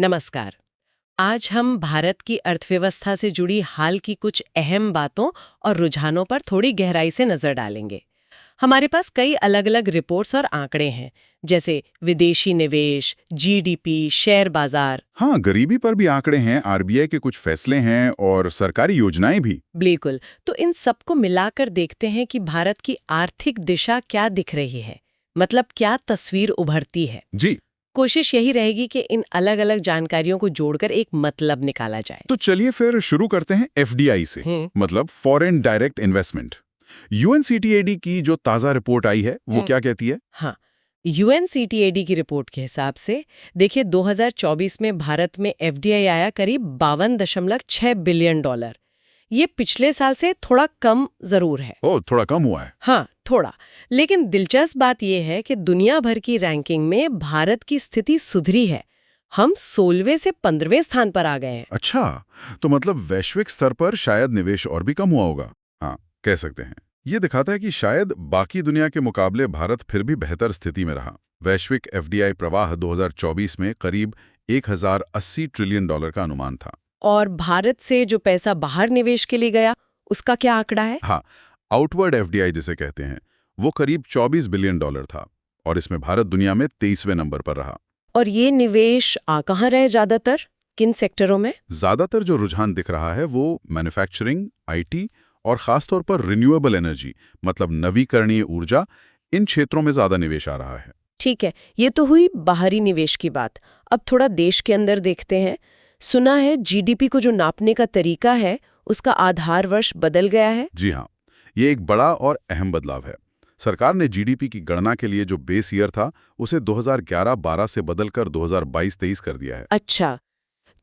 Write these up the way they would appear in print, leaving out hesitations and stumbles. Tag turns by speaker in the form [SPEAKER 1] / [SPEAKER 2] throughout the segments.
[SPEAKER 1] नमस्कार। आज हम भारत की अर्थव्यवस्था से जुड़ी हाल की कुछ अहम बातों और रुझानों पर थोड़ी गहराई से नजर डालेंगे। हमारे पास कई अलग-अलग रिपोर्ट्स और आंकड़े हैं, जैसे विदेशी निवेश, जीडीपी, शेयर बाजार।
[SPEAKER 2] हाँ, गरीबी पर भी आंकड़े हैं, आरबीआई के कुछ फैसले हैं और सरकारी योजनाएं भी।
[SPEAKER 1] बिल्कुल। तो इन सबको मिलाकर देखते हैं कि भारत की आर्थिक दिशा क्या दिख रही है, मतलब क्या तस्वीर उभरती है।
[SPEAKER 2] जी।
[SPEAKER 1] कोशिश यही रहेगी कि इन अलग-अलग जानकारियों को जोड़कर एक मतलब निकाला जाए।
[SPEAKER 2] तो चलिए फिर शुरू करते हैं एफडीआई से, मतलब फॉरेन डायरेक्ट इन्वेस्टमेंट। यूएनसीटीएडी की जो ताजा रिपोर्ट आई है वो क्या कहती है?
[SPEAKER 1] हाँ, यूएनसीटीएडी की रिपोर्ट के हिसाब से देखिए 2024 में भारत में एफडीआई आया करीब 52.6 बिलियन डॉलर। ये पिछले साल से थोड़ा कम जरूर है।
[SPEAKER 2] ओ, थोड़ा कम हुआ है।
[SPEAKER 1] हाँ, थोड़ा। लेकिन दिलचस्प बात यह है कि दुनिया भर की रैंकिंग में भारत की स्थिति सुधरी है। हम 16वें से 15वें स्थान पर आ गए हैं।
[SPEAKER 2] अच्छा, तो मतलब वैश्विक स्तर पर शायद निवेश और भी कम हुआ होगा। हाँ, कह सकते हैं। ये दिखाता है कि शायद बाकी दुनिया के मुकाबले भारत फिर भी बेहतर स्थिति में रहा। वैश्विक एफडीआई प्रवाह 2024 में करीब 1080 ट्रिलियन डॉलर का अनुमान था।
[SPEAKER 1] और भारत से जो पैसा बाहर निवेश के लिए गया, उसका क्या आंकड़ा है?
[SPEAKER 2] हाँ, आउटवर्ड एफडीआई जिसे कहते हैं, वो करीब 24 बिलियन डॉलर था और इसमें भारत दुनिया में 23वें नंबर पर रहा।
[SPEAKER 1] और ये निवेश कहाँ रहे ज्यादातर? किन सेक्टरों में?
[SPEAKER 2] ज्यादातर जो रुझान दिख रहा है वो मैन्युफैक्चरिंग, आईटी और खासतौर पर रिन्यूएबल एनर्जी, मतलब नवीकरणीय ऊर्जा, इन क्षेत्रों में ज्यादा निवेश आ रहा है।
[SPEAKER 1] ठीक है, ये तो हुई बाहरी निवेश की बात। अब थोड़ा देश के अंदर देखते हैं। सुना है जीडीपी को जो नापने का तरीका है, उसका आधार वर्ष बदल गया है।
[SPEAKER 2] जी हाँ, ये एक बड़ा और अहम बदलाव है। सरकार ने जीडीपी की गणना के लिए जो बेस ईयर था, उसे 2011-12 से बदलकर 2022-23 कर दिया है।
[SPEAKER 1] अच्छा,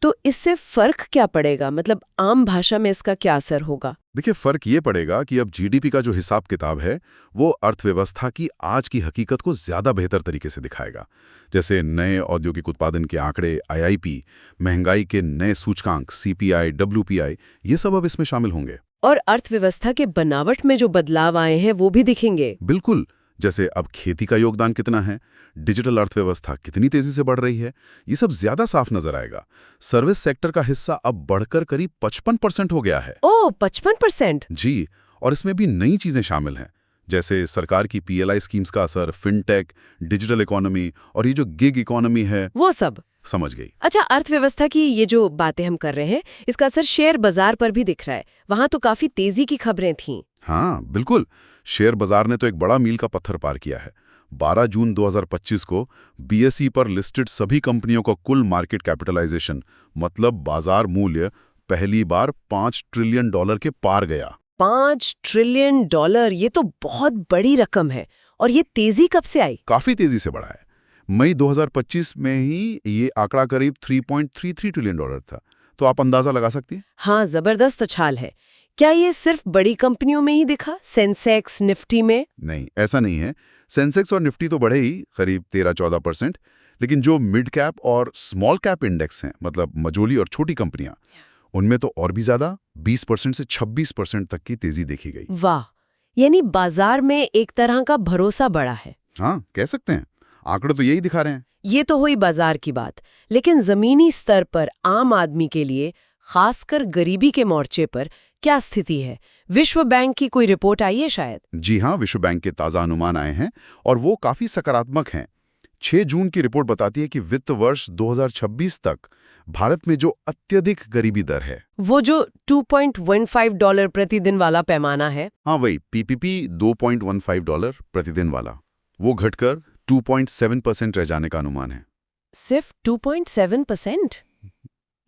[SPEAKER 1] तो इससे फर्क क्या पड़ेगा? मतलब आम भाषा में इसका क्या असर होगा?
[SPEAKER 2] देखिए, फर्क ये पड़ेगा कि अब जीडीपी का जो हिसाब किताब है वो अर्थव्यवस्था की आज की हकीकत को ज्यादा बेहतर तरीके से दिखाएगा। जैसे नए औद्योगिक उत्पादन के आंकड़े, आईआईपी, महंगाई के नए सूचकांक, सीपीआई, डब्ल्यूपीआई, ये सब अब इसमें शामिल होंगे।
[SPEAKER 1] और अर्थव्यवस्था के बनावट में जो बदलाव आए हैं वो भी दिखेंगे।
[SPEAKER 2] बिल्कुल। जैसे अब खेती का योगदान कितना है, डिजिटल अर्थव्यवस्था कितनी तेजी से बढ़ रही है, ये सब ज्यादा साफ नजर आएगा। सर्विस सेक्टर का हिस्सा अब बढ़कर करीब 55% हो गया है।
[SPEAKER 1] ओह, 55%?
[SPEAKER 2] जी, और इसमें भी नई चीजें शामिल हैं, जैसे सरकार की पीएलआई स्कीम्स का असर, फिनटेक, डिजिटल इकोनॉमी और ये जो गिग इकोनॉमी है,
[SPEAKER 1] वो सब
[SPEAKER 2] समझ गई।
[SPEAKER 1] अच्छा, अर्थव्यवस्था की ये जो बातें हम कर रहे हैं, इसका असर शेयर बाजार पर भी दिख रहा है। वहां तो काफी तेजी की खबरें थीं।
[SPEAKER 2] हाँ, बिल्कुल। शेयर बाजार ने तो एक बड़ा मील का पत्थर पार किया है। 12 जून 2025 को बीएसई पर लिस्टेड सभी कंपनियों का कुल मार्केट कैपिटलाइजेशन, मतलब बाजार मूल्य, पहली बार 5 ट्रिलियन डॉलर के पार गया।
[SPEAKER 1] 5 ट्रिलियन डॉलर, ये तो बहुत बड़ी रकम है। और ये तेजी कब से आई?
[SPEAKER 2] काफी तेजी से बढ़ा है। मई 2025 में ही ये आंकड़ा करीब 3.33 ट्रिलियन डॉलर था। तो आप अंदाजा लगा सकती हैं।
[SPEAKER 1] हाँ, जबरदस्त उछाल है। क्या ये सिर्फ बड़ी कंपनियों में ही दिखा? सेंसेक्स, निफ्टी में?
[SPEAKER 2] नहीं, ऐसा नहीं है। सेंसेक्स और निफ्टी तो बढ़े ही, करीब 13-14%, लेकिन जो मिड कैप और स्मॉल कैप इंडेक्स हैं, मतलब मझोली और छोटी कंपनियां, उनमें तो और भी ज्यादा, 20% से 26% तक की तेजी देखी गई।
[SPEAKER 1] वाह, यानी बाजार में एक तरह का भरोसा बढ़ा है।
[SPEAKER 2] हाँ, कह सकते हैं। आंकड़े तो यही दिखा रहे हैं।
[SPEAKER 1] ये तो हुई बाजार की बात, लेकिन जमीनी स्तर पर आम आदमी के लिए, खासकर गरीबी के मोर्चे पर क्या स्थिति है? विश्व बैंक की कोई रिपोर्ट आई है शायद?
[SPEAKER 2] जी हाँ, विश्व बैंक के ताजा अनुमान आए हैं और वो काफी सकारात्मक हैं। 6 जून की रिपोर्ट बताती है कि वित्त वर्ष 2026 तक भारत में जो अत्यधिक गरीबी दर है,
[SPEAKER 1] वो जो $2.15 प्रतिदिन वाला पैमाना है,
[SPEAKER 2] हाँ वही पीपीपी, $2.15 प्रतिदिन वाला, वो घटकर 2.7% रह जाने का अनुमान है।
[SPEAKER 1] सिर्फ 2.7%?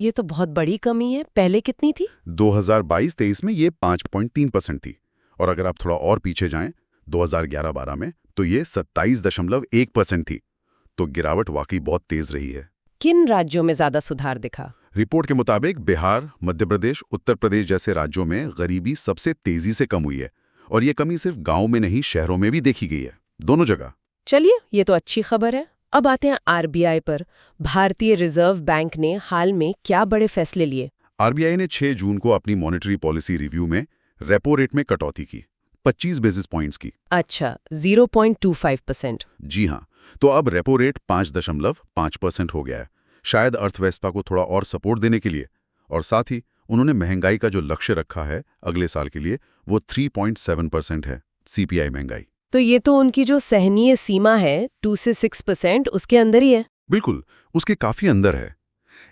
[SPEAKER 1] ये तो बहुत बड़ी कमी है। पहले कितनी थी?
[SPEAKER 2] 2022-23 में ये 5.3% थी। और अगर आप थोड़ा और पीछे जाएं, 2011-12 में, तो ये 27.1% थी। तो गिरावट वाकई बहुत तेज रही है।
[SPEAKER 1] किन राज्यों में ज्यादा सुधार दिखा?
[SPEAKER 2] रिपोर्ट के मुताबिक बिहार, मध्य प्रदेश, उत्तर प्रदेश जैसे राज्यों में गरीबी सबसे तेजी से कम हुई है। और ये कमी सिर्फ गांव में नहीं, शहरों में भी देखी गई है, दोनों जगह।
[SPEAKER 1] चलिए, ये तो अच्छी खबर है। अब आते हैं आरबीआई पर। भारतीय रिजर्व बैंक ने हाल में क्या बड़े फैसले लिए?
[SPEAKER 2] आरबीआई ने 6 जून को अपनी मॉनेटरी पॉलिसी रिव्यू में रेपो रेट में कटौती की, 25 बेसिस पॉइंट्स की।
[SPEAKER 1] अच्छा, 0.25%।
[SPEAKER 2] जी हाँ, तो अब रेपो रेट 5.5% हो गया है। शायद अर्थव्यवस्था को थोड़ा और सपोर्ट देने के लिए। और साथ ही उन्होंने महंगाई का जो लक्ष्य रखा है अगले साल के लिए, वो 3.7% है, CPI महंगाई।
[SPEAKER 1] तो ये तो उनकी जो सहनीय सीमा है 2 से 6%, उसके अंदर ही है।
[SPEAKER 2] बिल्कुल, उसके काफी अंदर है।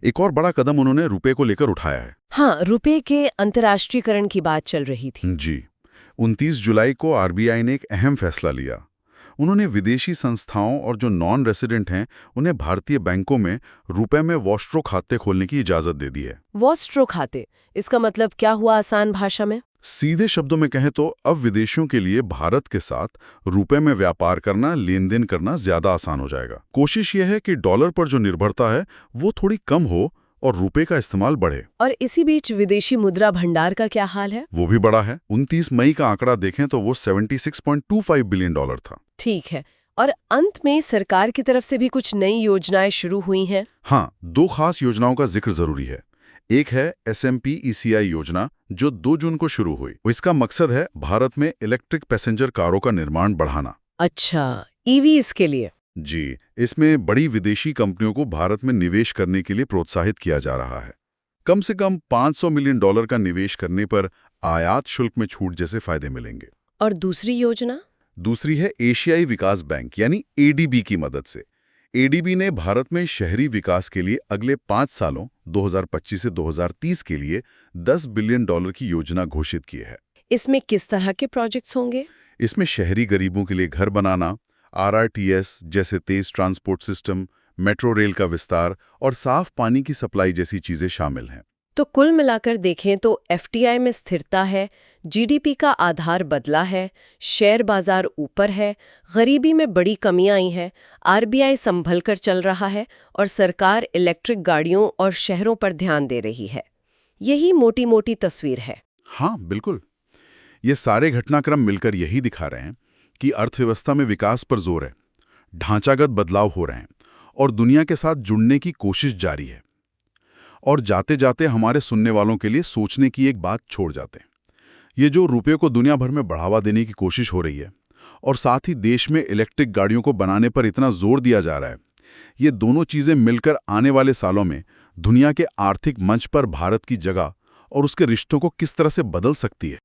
[SPEAKER 2] एक और बड़ा कदम उन्होंने रुपए को लेकर उठाया है।
[SPEAKER 1] हाँ, रुपए के अंतर्राष्ट्रीयकरण की बात चल रही थी।
[SPEAKER 2] जी, 29 जुलाई को RBI ने एक अहम फैसला लिया। उन्होंने विदेशी संस्थाओं और जो नॉन रेसिडेंट हैं उन्हें भारतीय बैंकों में रुपए में वॉस्ट्रो खाते खोलने की इजाजत दे दी है।
[SPEAKER 1] वॉस्ट्रो खाते, इसका मतलब क्या हुआ आसान भाषा में?
[SPEAKER 2] सीधे शब्दों में कहें तो अब विदेशियों के लिए भारत के साथ रुपए में व्यापार करना, लेन देन करना ज्यादा आसान हो जाएगा। कोशिश यह है कि डॉलर पर जो निर्भरता है वो थोड़ी कम हो और रुपए का इस्तेमाल बढ़े।
[SPEAKER 1] और इसी बीच विदेशी मुद्रा भंडार का क्या हाल है?
[SPEAKER 2] वो भी बड़ा है। 29 मई का आंकड़ा देखें तो वो $76.25 बिलियन था।
[SPEAKER 1] ठीक है। और अंत में सरकार की तरफ से भी कुछ नई योजनाएं शुरू हुई हैं।
[SPEAKER 2] हाँ, 2 खास योजनाओं का जिक्र जरूरी है। एक है SMP ECI योजना जो 2 जून को शुरू हुई। इसका मकसद है भारत में इलेक्ट्रिक पैसेंजर कारों का निर्माण बढ़ाना।
[SPEAKER 1] अच्छा, EVs के लिए?
[SPEAKER 2] जी, इसमें बड़ी विदेशी कंपनियों को भारत में निवेश करने के लिए प्रोत्साहित किया जा रहा है। कम से कम $500 मिलियन का निवेश करने पर आयात शुल्क में छूट जैसे फायदे मिलेंगे।
[SPEAKER 1] और दूसरी योजना?
[SPEAKER 2] दूसरी है एशियाई विकास बैंक यानी ADB की मदद से। ADB ने भारत में शहरी विकास के लिए अगले 5 सालों 2025 से 2030 के लिए $10 बिलियन की योजना घोषित की है।
[SPEAKER 1] इसमें किस तरह के प्रोजेक्ट्स होंगे?
[SPEAKER 2] इसमें शहरी गरीबों के लिए घर बनाना, RRTS जैसे तेज ट्रांसपोर्ट सिस्टम, मेट्रो रेल का विस्तार और साफ पानी की सप्लाई जैसी चीजें शामिल हैं।
[SPEAKER 1] तो कुल मिलाकर देखें तो FTI में स्थिरता है, GDP का आधार बदला है, शेयर बाजार ऊपर है, गरीबी में बड़ी कमी आई है, RBI संभल कर चल रहा है और सरकार इलेक्ट्रिक गाड़ियों और शहरों पर ध्यान दे रही है। यही मोटी मोटी तस्वीर है।
[SPEAKER 2] हाँ, बिल्कुल। ये सारे घटनाक्रम मिलकर यही दिखा रहे हैं कि अर्थव्यवस्था में विकास पर जोर है, ढांचागत बदलाव हो रहे हैं और दुनिया के साथ जुड़ने की कोशिश जारी है। और जाते जाते हमारे सुनने वालों के लिए सोचने की एक बात छोड़ जाते हैं। ये जो रुपये को दुनिया भर में बढ़ावा देने की कोशिश हो रही है और साथ ही देश में इलेक्ट्रिक गाड़ियों को बनाने पर इतना जोर दिया जा रहा है, ये दोनों चीजें मिलकर आने वाले सालों में दुनिया के आर्थिक मंच पर भारत की जगह और उसके रिश्तों को किस तरह से बदल सकती है।